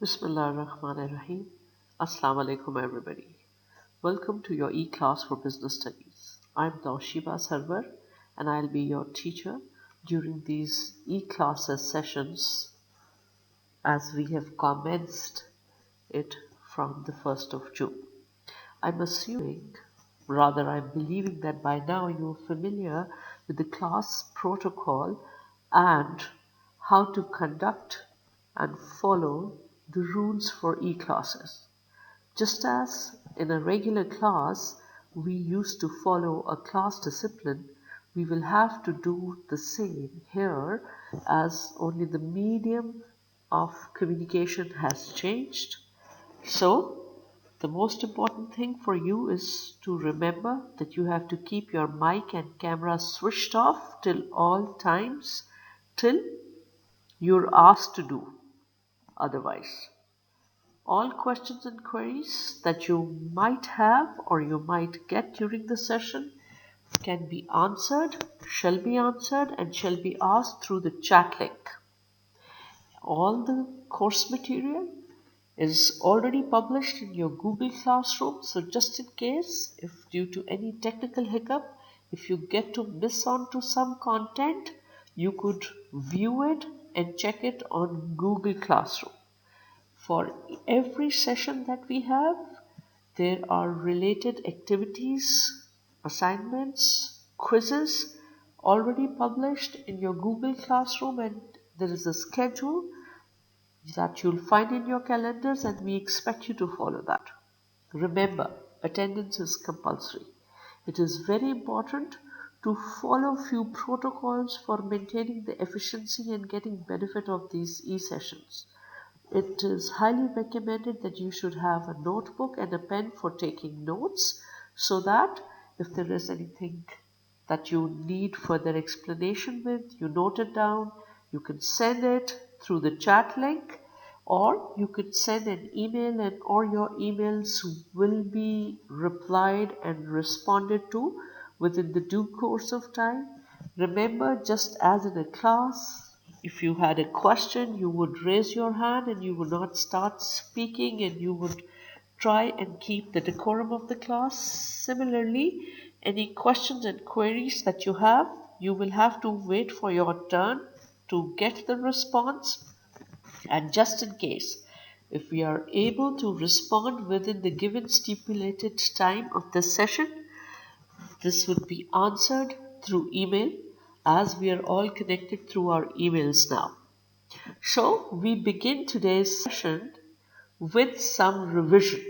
Bismillahirrahmanirrahim. Assalamu alaikum everybody. Welcome to your e-class for business studies. I'm Taushiba Sarwar and I'll be your teacher during these e-classes sessions as we have commenced it from the 1st of June. I'm assuming, rather I'm believing that by now you're familiar with the class protocol and how to conduct and follow the rules for e-classes. Just as in a regular class we used to follow a class discipline, we will have to do the same here as only the medium of communication has changed. So, the most important thing for you is to remember that you have to keep your mic and camera switched off till all times till you're asked to do otherwise. All questions and queries that you might have or you might get during the session can be answered, shall be answered, and shall be asked through the chat link. All the course material is already published in your Google Classroom. So just in case, if due to any technical hiccup, if you get to miss on to some content, you could view it and check it on Google Classroom. For every session that we have, there are related activities, assignments, quizzes already published in your Google Classroom, and there is a schedule that you'll find in your calendars, and we expect you to follow that. Remember, attendance is compulsory. It is very important to follow few protocols for maintaining the efficiency and getting benefit of these e-sessions. It is highly recommended that you should have a notebook and a pen for taking notes so that if there is anything that you need further explanation with, you note it down, you can send it through the chat link, or you could send an email and or your emails will be replied and responded to within the due course of time. Remember, just as in a class, if you had a question, you would raise your hand and you would not start speaking and you would try and keep the decorum of the class. Similarly, any questions and queries that you have, you will have to wait for your turn to get the response. And just in case, if we are able to respond within the given stipulated time of this session, this would be answered through email as we are all connected through our emails now. So we begin today's session with some revision.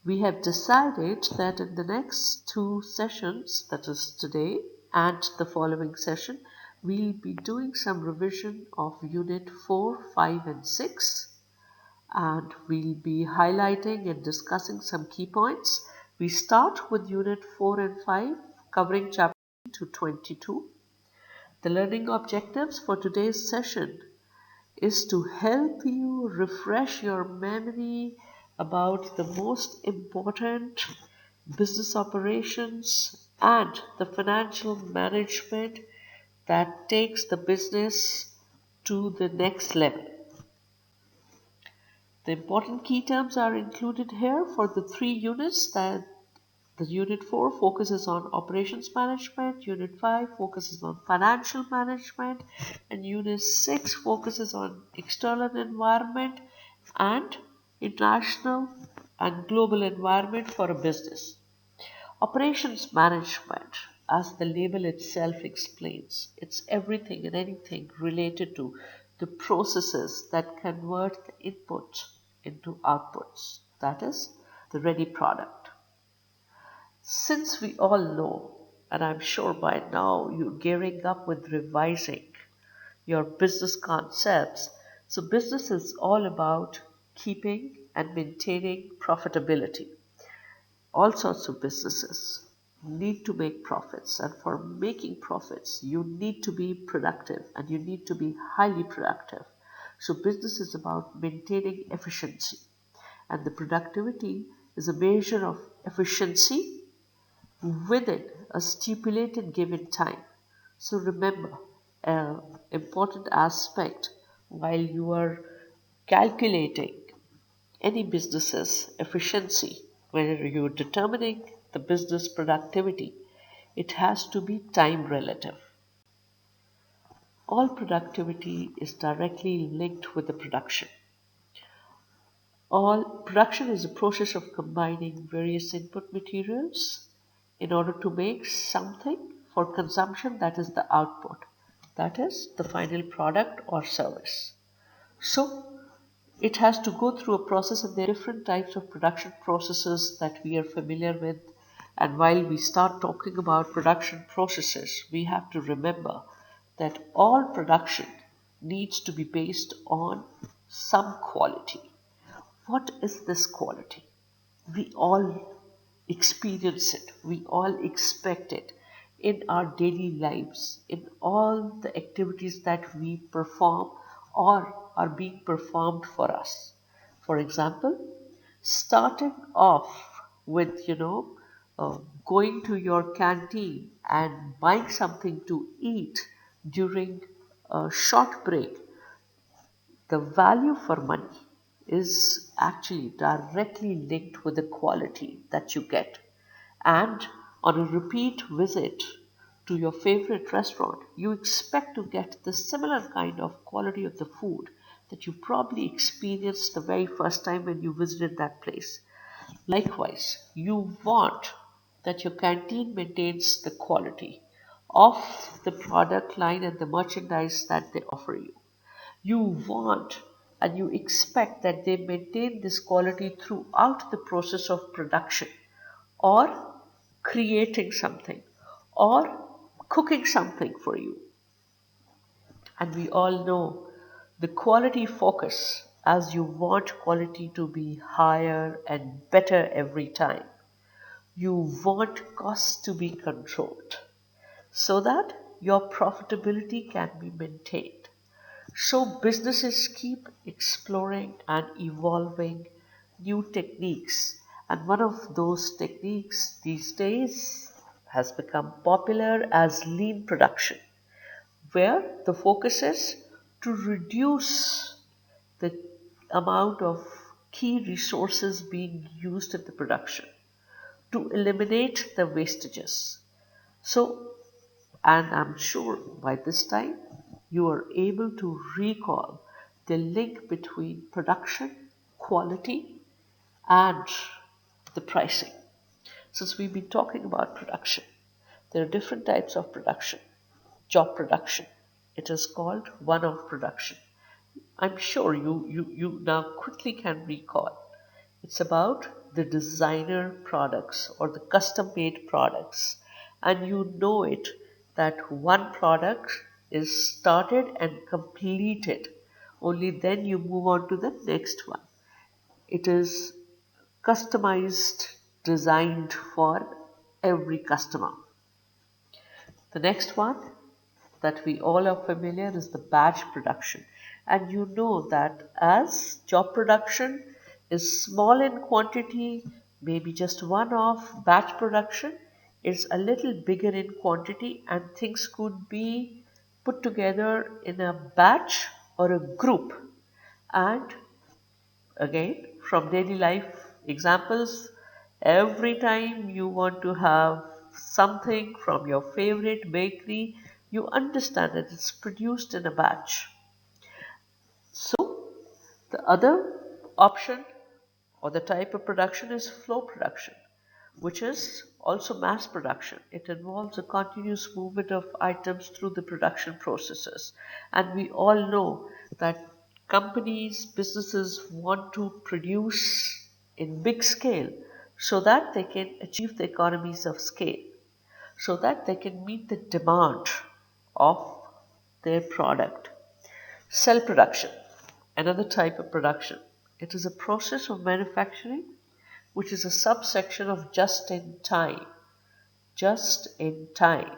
We have decided that in the next two sessions, that is today and the following session, we'll be doing some revision of Unit 4, 5 and 6, and we'll be highlighting and discussing some key points. We start with Unit 4 and 5 covering Chapter to 22. The learning objectives for today's session is to help you refresh your memory about the most important business operations and the financial management that takes the business to the next level. The important key terms are included here for the three units. That the Unit 4 focuses on operations management, Unit 5 focuses on financial management, and Unit 6 focuses on external environment and international and global environment for a business. Operations management, as the label itself explains, it's everything and anything related to the processes that convert the input into outputs, that is, the ready product. Since we all know, and I'm sure by now you're gearing up with revising your business concepts, so business is all about keeping and maintaining profitability. All sorts of businesses need to make profits, and for making profits you need to be productive and you need to be highly productive. So business is about maintaining efficiency, and the productivity is a measure of efficiency within a stipulated given time. So remember, an important aspect while you are calculating any business's efficiency, when you're determining the business productivity, it has to be time relative. All productivity is directly linked with the production. All production is a process of combining various input materials in order to make something for consumption, that is the output, that is the final product or service. So it has to go through a process, and there are different types of production processes that we are familiar with. And while we start talking about production processes, we have to remember that all production needs to be based on some quality. What is this quality? We all experience it, we all expect it in our daily lives, in all the activities that we perform or are being performed for us. For example, starting off with, going to your canteen and buying something to eat during a short break, the value for money is actually directly linked with the quality that you get. And on a repeat visit to your favorite restaurant, you expect to get the similar kind of quality of the food that you probably experienced the very first time when you visited that place. Likewise, you want that your canteen maintains the quality of the product line and the merchandise that they offer you. You want and you expect that they maintain this quality throughout the process of production or creating something or cooking something for you. And we all know the quality focus, as you want quality to be higher and better every time. You want costs to be controlled so that your profitability can be maintained. So businesses keep exploring and evolving new techniques. And one of those techniques these days has become popular as lean production, where the focus is to reduce the amount of key resources being used in the production, to eliminate the wastages. So, and I'm sure by this time you are able to recall the link between production, quality, and the pricing. Since we've been talking about production, there are different types of production. Job production, it is called one-off production. I'm sure you now quickly can recall. It's about the designer products or the custom made products. And you know it that one product is started and completed. Only then you move on to the next one. It is customized, designed for every customer. The next one that we all are familiar is the batch production. And you know that as job production is small in quantity, maybe just one off, batch production is a little bigger in quantity and things could be put together in a batch or a group. And again, from daily life examples, every time you want to have something from your favorite bakery, you understand that it's produced in a batch. So, the other option or the type of production is flow production, which is also mass production. It involves a continuous movement of items through the production processes. And we all know that companies, businesses want to produce in big scale so that they can achieve the economies of scale, so that they can meet the demand of their product. Cell production, another type of production. It is a process of manufacturing which is a subsection of just in time. Just in time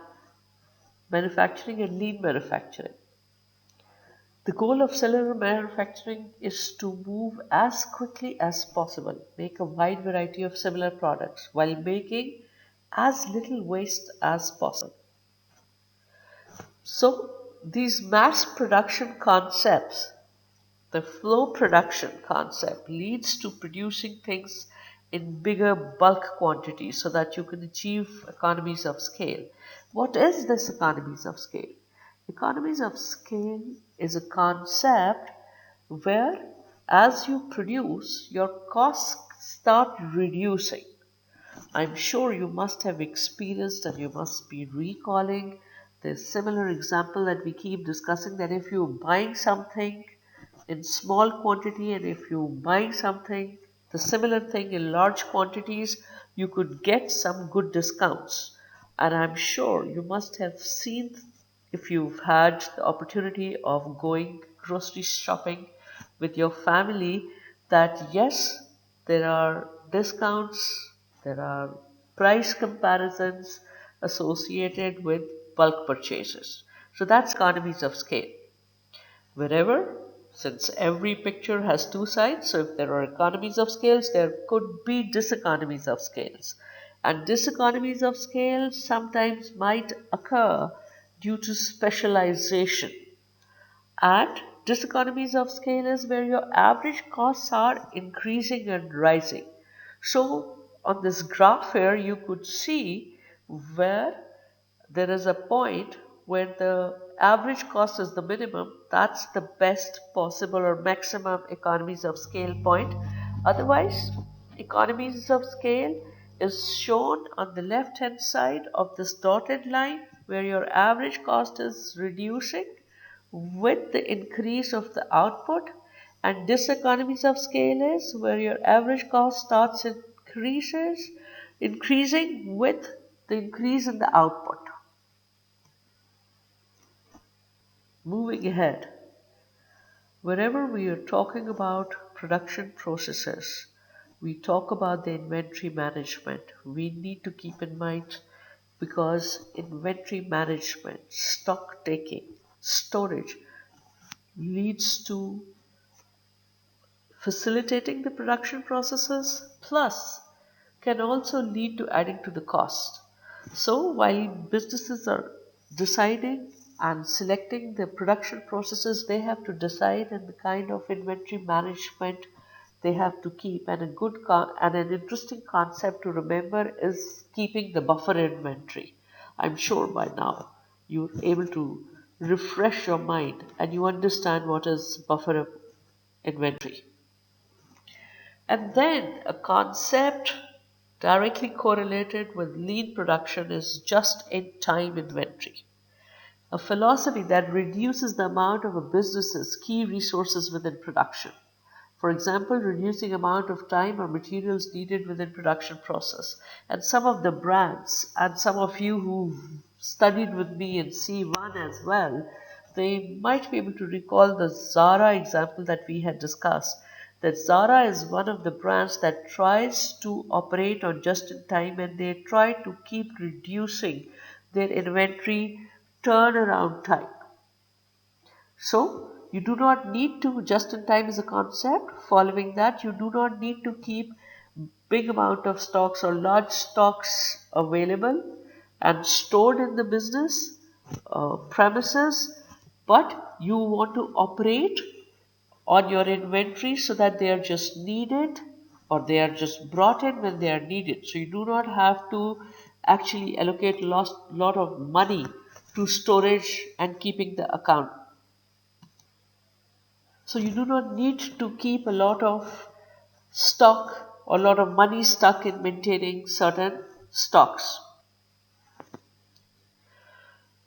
manufacturing and lean manufacturing. The goal of cellular manufacturing is to move as quickly as possible, make a wide variety of similar products while making as little waste as possible. So, these mass production concepts, The flow production concept leads to producing things in bigger bulk quantities so that you can achieve economies of scale. What is this economies of scale? Economies of scale is a concept where as you produce, your costs start reducing. I'm sure you must have experienced and you must be recalling the similar example that we keep discussing, that if you're buying something in small quantity and if you're buying something, the similar thing in large quantities, you could get some good discounts. And I'm sure you must have seen, if you've had the opportunity of going grocery shopping with your family, that yes, there are discounts, there are price comparisons associated with bulk purchases. So that's economies of scale. Wherever, since every picture has two sides, so if there are economies of scales, there could be diseconomies of scales. And diseconomies of scale sometimes might occur due to specialization. And diseconomies of scale is where your average costs are increasing and rising. So on this graph here, you could see where there is a point where the average cost is the minimum. That's the best possible or maximum economies of scale point. Otherwise, economies of scale is shown on the left hand side of this dotted line where your average cost is reducing with the increase of the output, and diseconomies of scale is where your average cost starts increasing with the increase in the output. Moving ahead, whenever we are talking about production processes, we talk about the inventory management. We need to keep in mind, because inventory management, stock taking, storage leads to facilitating the production processes, plus can also lead to adding to the cost. So while businesses are deciding and selecting the production processes, they have to decide on the kind of inventory management they have to keep. And and an interesting concept to remember is keeping the buffer inventory. I'm sure by now you're able to refresh your mind and you understand what is buffer inventory. And then a concept directly correlated with lean production is just in time inventory, a philosophy that reduces the amount of a business's key resources within production. For example, reducing amount of time or materials needed within production process. And some of the brands, and some of you who studied with me in C1 as well, they might be able to recall the Zara example that we had discussed. That Zara is one of the brands that tries to operate on just in time, and they try to keep reducing their inventory turnaround time. So you do not need to, just in time is a concept. Following that, you do not need to keep big amount of stocks or large stocks available and stored in the business premises, but you want to operate on your inventory so that they are just needed or they are just brought in when they are needed. So you do not have to actually allocate a lot of money to storage and keeping the account. So you do not need to keep a lot of stock or a lot of money stuck in maintaining certain stocks.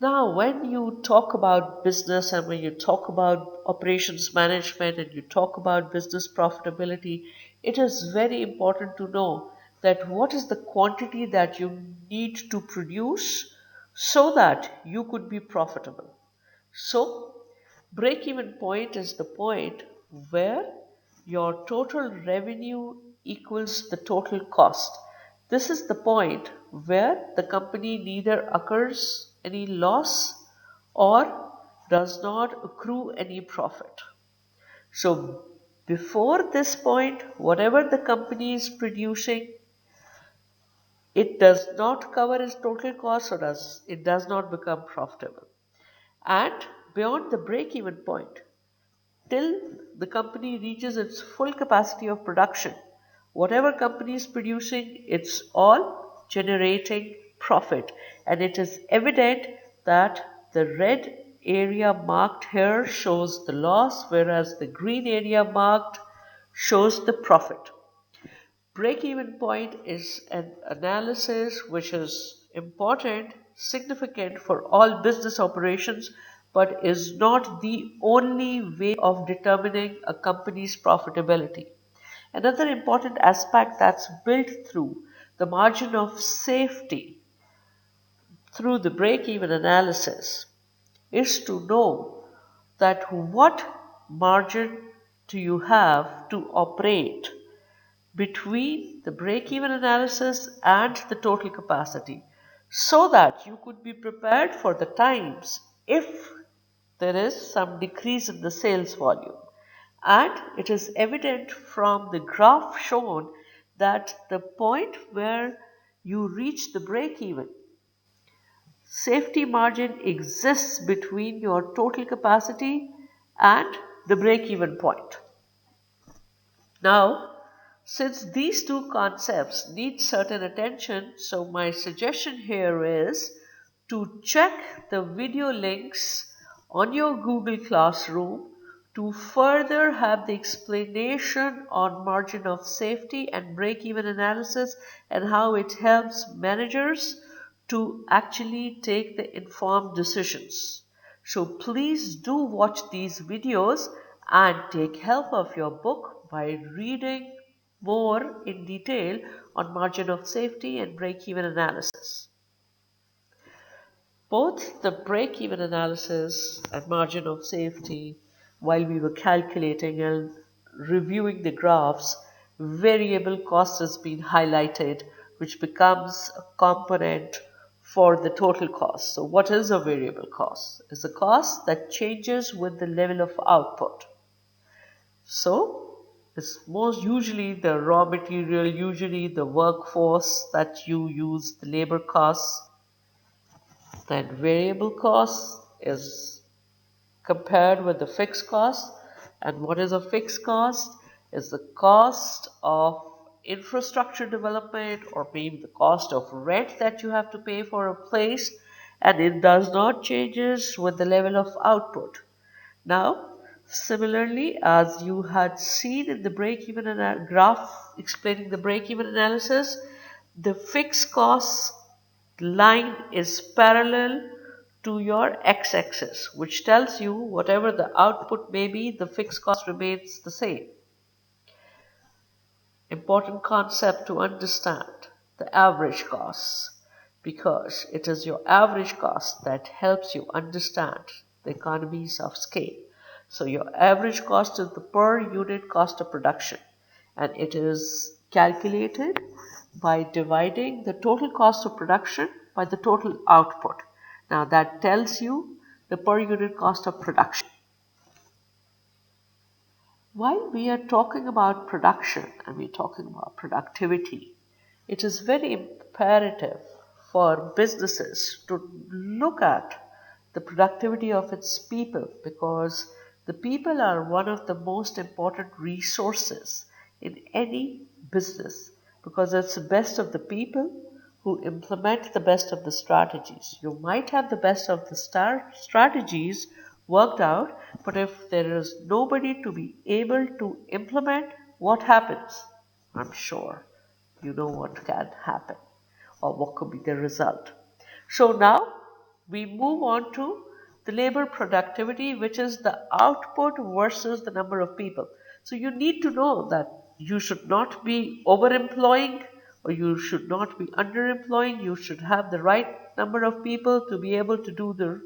Now, when you talk about business and when you talk about operations management and you talk about business profitability, it is very important to know that what is the quantity that you need to produce so that you could be profitable. So, break even point is the point where your total revenue equals the total cost. This is the point where the company neither occurs any loss or does not accrue any profit. So, before this point, whatever the company is producing, it does not cover its total cost, or it does not become profitable. And beyond the break even point, till the company reaches its full capacity of production. Whatever company is producing, it's all generating profit. And it is evident that the red area marked here shows the loss, whereas the green area marked shows the profit. Break-even point is an analysis which is important, significant for all business operations, but is not the only way of determining a company's profitability. Another important aspect that's built through the margin of safety through the break-even analysis is to know that what margin do you have to operate between the break-even analysis and the total capacity so that you could be prepared for the times if there is some decrease in the sales volume. And it is evident from the graph shown that the point where you reach the break-even, safety margin exists between your total capacity and the break-even point. Now, since these two concepts need certain attention, so my suggestion here is to check the video links on your Google Classroom to further have the explanation on margin of safety and break-even analysis and how it helps managers to actually take the informed decisions. So please do watch these videos and take help of your book by reading more in detail on margin of safety and break-even analysis. Both the break-even analysis and margin of safety, while we were calculating and reviewing the graphs, variable cost has been highlighted, which becomes a component for the total cost. So what is a variable cost? It's a cost that changes with the level of output. So it's most usually the raw material, usually the workforce that you use, the labor costs. Then variable cost is compared with the fixed cost. And what is a fixed cost? Is the cost of infrastructure development or maybe the cost of rent that you have to pay for a place, and it does not changes with the level of output. Now, similarly, as you had seen in the break-even graph explaining the break-even analysis, the fixed cost line is parallel to your x-axis, which tells you whatever the output may be, the fixed cost remains the same. Important concept to understand, the average cost, because it is your average cost that helps you understand the economies of scale. So your average cost is the per unit cost of production, and it is calculated by dividing the total cost of production by the total output. Now that tells you the per unit cost of production. While we are talking about production and we're talking about productivity, it is very imperative for businesses to look at the productivity of its people, because the people are one of the most important resources in any business, because it's the best of the people who implement the best of the strategies. You might have the best of the strategies worked out, but if there is nobody to be able to implement, what happens? I'm sure you know what can happen or what could be the result. So now we move on to the labor productivity, which is the output versus the number of people. So you need to know that you should not be overemploying or you should not be underemploying. You should have the right number of people to be able to do the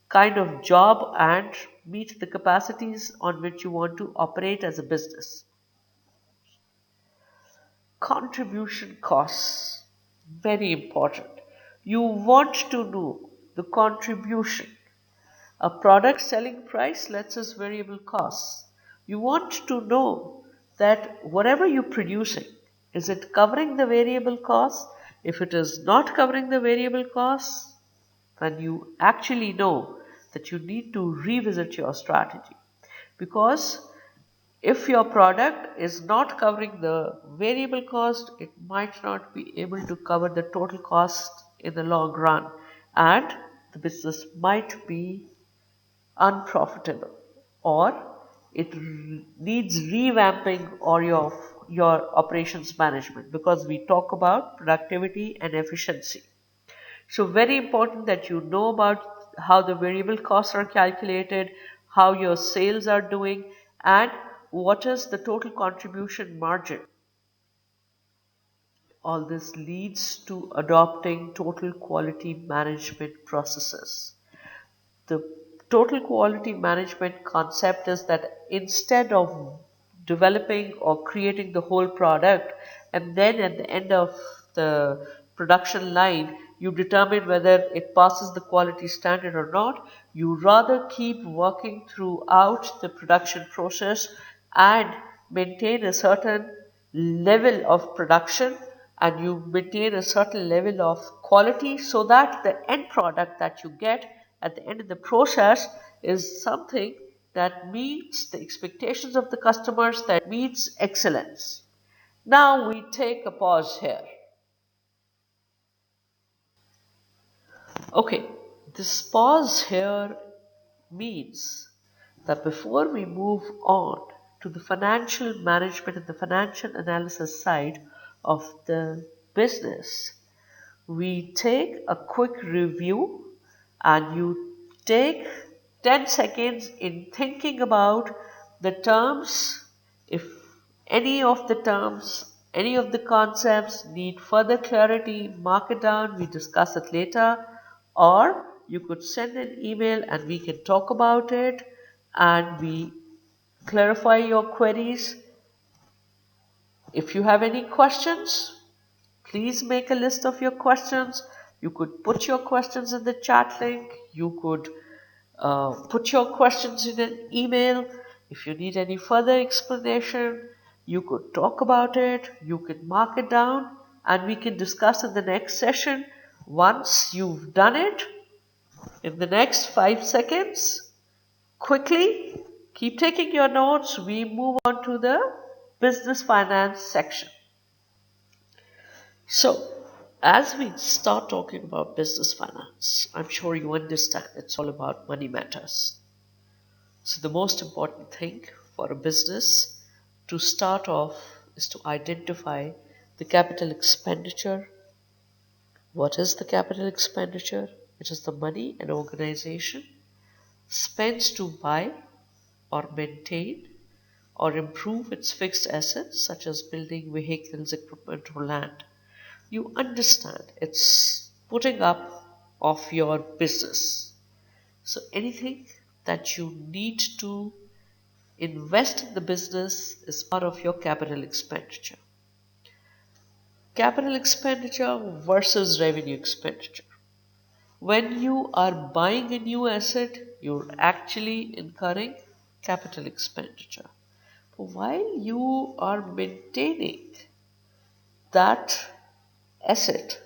kind of job and meet the capacities on which you want to operate as a business. Contribution costs, very important. You want to know the contribution. A product selling price lets us variable costs. You want to know that whatever you're producing, is it covering the variable costs? If it is not covering the variable costs, then you actually know that you need to revisit your strategy. because if your product is not covering the variable cost, it might not be able to cover the total cost in the long run, and the business might be unprofitable, or it needs revamping or your operations management, because we talk about productivity and efficiency. So very important that you know about how the variable costs are calculated, how your sales are doing, and what is the total contribution margin. All this leads to adopting total quality management processes. The total quality management concept is that instead of developing or creating the whole product and then at the end of the production line you determine whether it passes the quality standard or not, you rather keep working throughout the production process and maintain a certain level of production, and you maintain a certain level of quality so that the end product that you get at the end of the process is something that meets the expectations of the customers, that meets excellence. Now we take a pause here. Okay, this pause here means that before we move on to the financial management and the financial analysis side of the business, we take a quick review and you take 10 seconds in thinking about the terms. If any of the terms, any of the concepts need further clarity, mark it down, we discuss it later, or you could send an email and we can talk about it and we clarify your queries. If you have any questions, please make a list of your questions. You could put your questions in the chat link. You could put your questions in an email. If you need any further explanation, you could talk about it. You can mark it down and we can discuss in the next session. Once you've done it, in the next 5 seconds, quickly keep taking your notes. We move on to the business finance section. So, as we start talking about business finance, I'm sure you understand it's all about money matters. So, the most important thing for a business to start off is to identify the capital expenditure. What is the capital expenditure? It is the money an organization spends to buy or maintain or improve its fixed assets such as building, vehicles, equipment, or land. You understand it's putting up of your business. So anything that you need to invest in the business is part of your capital expenditure. Capital expenditure versus revenue expenditure. When you are buying a new asset, you're actually incurring capital expenditure. While you are maintaining that asset,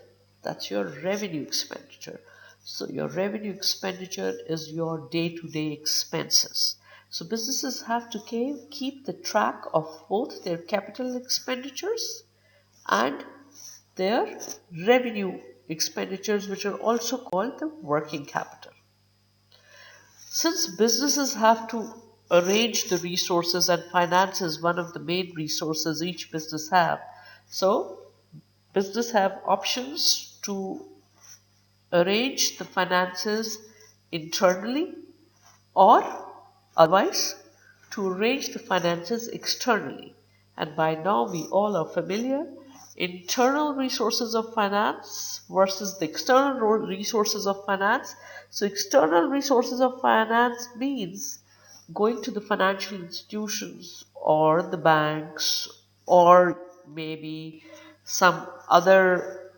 that's your revenue expenditure. So your revenue expenditure is your day-to-day expenses. So businesses have to keep the track of both their capital expenditures and their revenue expenditures, which are also called the working capital. Since businesses have to arrange the resources, and finance is one of the main resources each business have, so business have options to arrange the finances internally, or otherwise to arrange the finances externally. And by now we all are familiar, internal resources of finance versus the external resources of finance. So external resources of finance means going to the financial institutions or the banks or maybe some other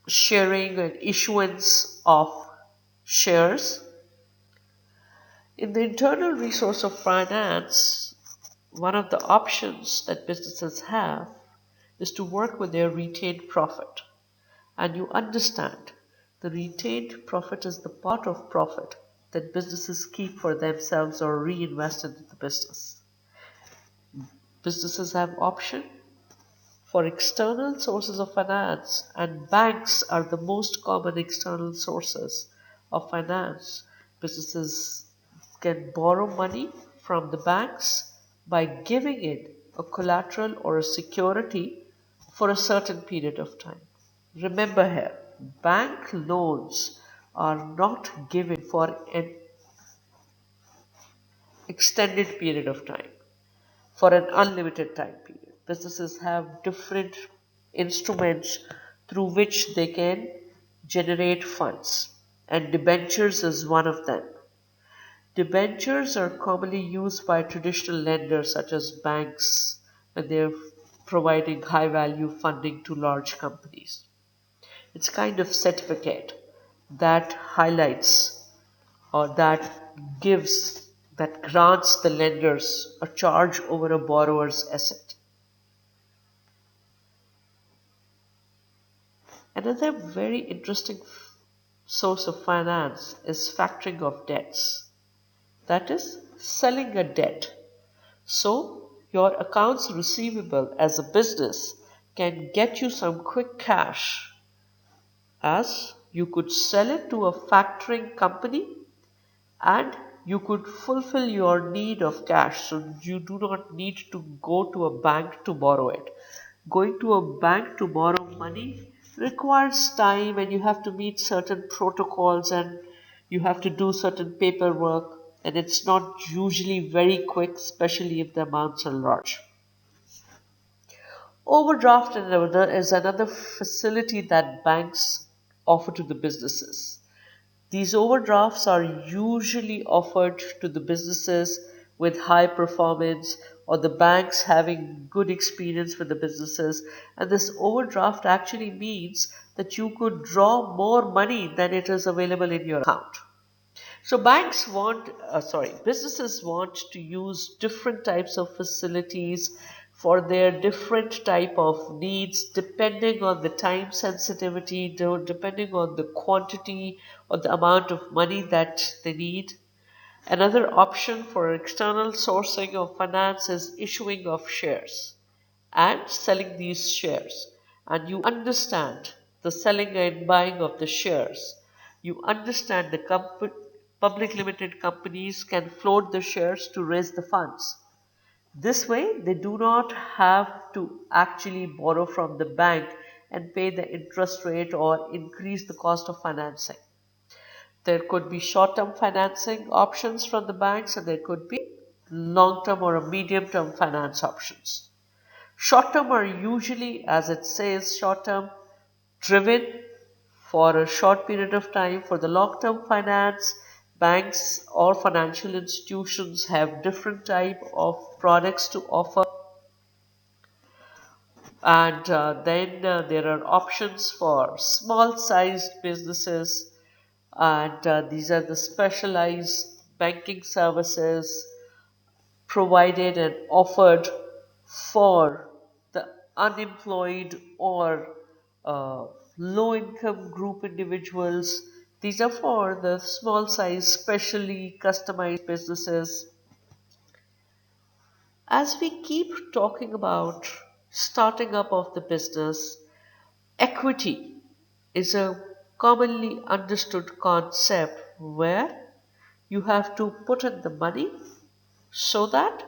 sharing and issuance of shares. In the internal resource of finance, one of the options that businesses have is to work with their retained profit. And you understand the retained profit is the part of profit that businesses keep for themselves or reinvest into the business. Businesses have option for external sources of finance, and banks are the most common external sources of finance. Businesses can borrow money from the banks by giving it a collateral or a security for a certain period of time. Remember here, bank loans are not given for an extended period of time, for an unlimited time period. Businesses have different instruments through which they can generate funds, and debentures is one of them. Debentures are commonly used by traditional lenders such as banks when they're providing high value funding to large companies. It's kind of certificate that highlights or that grants the lenders a charge over a borrower's asset. Another very interesting source of finance is factoring of debts. That is, selling a debt. So, your accounts receivable as a business can get you some quick cash, as you could sell it to a factoring company and you could fulfill your need of cash. So you do not need to go to a bank to borrow it. Going to a bank to borrow money requires time, and you have to meet certain protocols, and you have to do certain paperwork, and it's not usually very quick, especially if the amounts are large. Overdraft is another facility that banks offer to the businesses. These overdrafts are usually offered to the businesses with high performance or the banks having good experience with the businesses. And this overdraft actually means that you could draw more money than it is available in your account. So businesses want to use different types of facilities for their different type of needs depending on the time sensitivity, depending on the quantity or the amount of money that they need. Another option for external sourcing of finance is issuing of shares and selling these shares. And you understand the selling and buying of the shares. You understand the public limited companies can float the shares to raise the funds. This way, they do not have to actually borrow from the bank and pay the interest rate or increase the cost of financing. There could be short term financing options from the banks, and there could be long term or a medium term finance options. Short term are usually, as it says, short term driven for a short period of time. For the long term finance, banks or financial institutions have different type of products to offer, and then there are options for small sized businesses, and these are the specialized banking services provided and offered for the unemployed or uh, low income group individuals. These are for the small size, specially customized businesses. As we keep talking about starting up of the business, equity is a commonly understood concept where you have to put in the money so that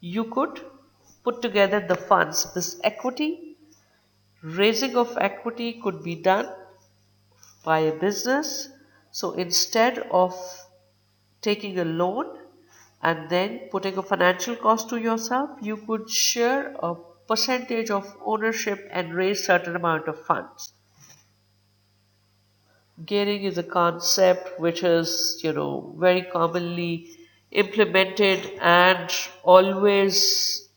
you could put together the funds. This equity, raising of equity could be done by a business. So instead of taking a loan and then putting a financial cost to yourself, you could share a percentage of ownership and raise certain amount of funds. Gearing is a concept which is, very commonly implemented and always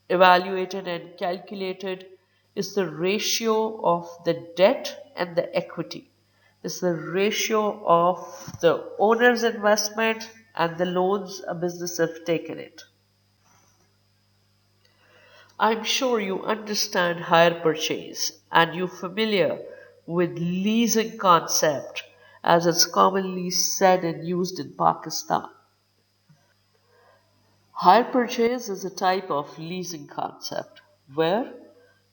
evaluated and calculated is the ratio of the debt and the equity. It's the ratio of the owner's investment and the loans a business have taken it. I'm sure you understand hire purchase and you're familiar with leasing concept as it's commonly said and used in Pakistan. Hire purchase is a type of leasing concept where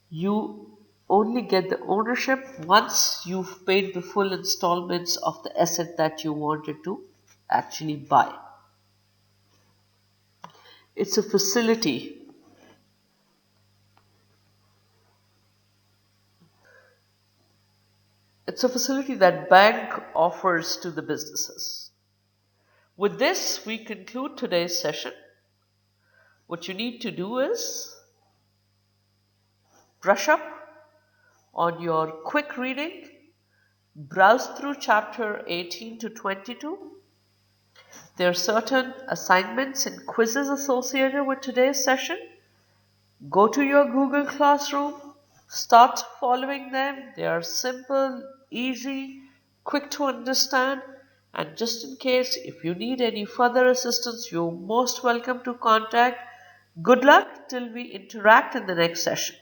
you only get the ownership once you've paid the full installments of the asset that you wanted to actually buy. It's a facility. It's a facility that bank offers to the businesses. With this, we conclude today's session. What you need to do is brush up on your quick reading, browse through chapter 18 to 22. There are certain assignments and quizzes associated with today's session. Go to your Google Classroom, start following them. They are simple, easy, quick to understand. And just in case, if you need any further assistance, you're most welcome to contact. Good luck till we interact in the next session.